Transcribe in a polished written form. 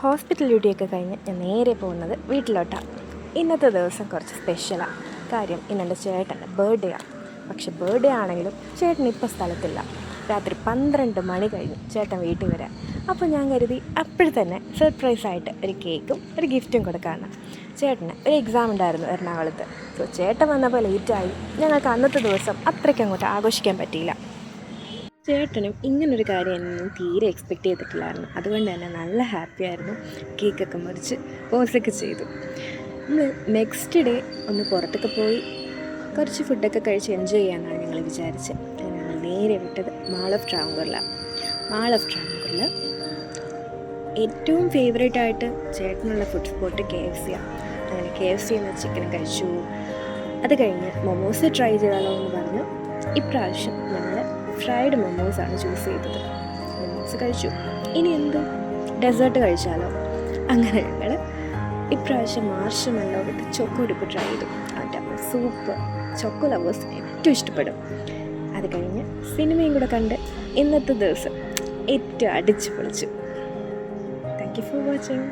Hospital ഡ്യൂട്ടിയൊക്കെ കഴിഞ്ഞ് ഞാൻ നേരെ പോകുന്നത് വീട്ടിലോട്ടാണ്. ഇന്നത്തെ ദിവസം കുറച്ച് സ്പെഷ്യലാണ്. കാര്യം ഇന്നെൻ്റെ ചേട്ടൻ്റെ ബർത്ത്ഡേ ആണ്. പക്ഷെ ബർത്ത്ഡേ ആണെങ്കിലും ചേട്ടൻ ഇപ്പോൾ സ്ഥലത്തില്ല. രാത്രി 12 മണി കഴിഞ്ഞ് ചേട്ടൻ വീട്ടിൽ വരാൻ. അപ്പോൾ ഞാൻ കരുതി അപ്പോഴും തന്നെ സർപ്രൈസായിട്ട് ഒരു കേക്കും ഒരു ഗിഫ്റ്റും കൊടുക്കാമെന്ന്. ചേട്ടന് ഒരു എക്സാം ഉണ്ടായിരുന്നു എറണാകുളത്ത്. സോ ചേട്ടൻ വന്നപ്പോൾ ലേറ്റായി. ഞങ്ങൾക്ക് അന്നത്തെ ദിവസം അത്രയ്ക്ക് അങ്ങോട്ട് ആഘോഷിക്കാൻ പറ്റിയില്ല. ചേട്ടനും ഇങ്ങനൊരു കാര്യം എന്നെ തീരെ എക്സ്പെക്റ്റ് ചെയ്തിട്ടില്ലായിരുന്നു. അതുകൊണ്ട് തന്നെ നല്ല ഹാപ്പി ആയിരുന്നു. കേക്കൊക്കെ മുറിച്ച് പോസൊക്കെ ചെയ്തു. നമ്മൾ നെക്സ്റ്റ് ഡേ ഒന്ന് പുറത്തൊക്കെ പോയി കുറച്ച് ഫുഡൊക്കെ കഴിച്ച് എൻജോയ് ചെയ്യാമെന്നാണ് ഞങ്ങൾ വിചാരിച്ചത്. ഞങ്ങൾ നേരെ വിട്ടത് മാൾ ഓഫ് ട്രാവൻകൂറിലാണ്. മാൾ ഓഫ് ട്രാവൻകൂറിൽ ഏറ്റവും ഫേവറേറ്റായിട്ട് ചേട്ടനുള്ള ഫുഡ് സ്പോട്ട് KFC ആണ്. അങ്ങനെ KFC എന്ന ചിക്കൻ കഴിച്ചു. അത് കഴിഞ്ഞ് മൊമോസ് ട്രൈ ചെയ്താലോ എന്ന് പറഞ്ഞു ഇപ്രാവശ്യം ഞങ്ങൾ ഫ്രൈഡ് മൊമോസാണ് ചൂസ് ചെയ്തത്. മൊമോസ് കഴിച്ചു. ഇനി എന്ത് ഡെസേർട്ട് കഴിച്ചാലോ. അങ്ങനെ ഞങ്ങൾ ഇപ്രാവശ്യം മാർഷ്മെല്ലോ വിത്ത് ചോക്കോ ഡിപ്പ് ട്രൈ ചെയ്തു. അതിൻ്റെ സൂപ്പ് ചോക്കോ ലവേഴ്സ് ഏറ്റവും ഇഷ്ടപ്പെടും. അത് കഴിഞ്ഞ് സിനിമയും കൂടെ കണ്ട് ഇന്നത്തെ ദിവസം ഏറ്റവും അടിച്ചു പൊളിച്ചു. Thank you for watching.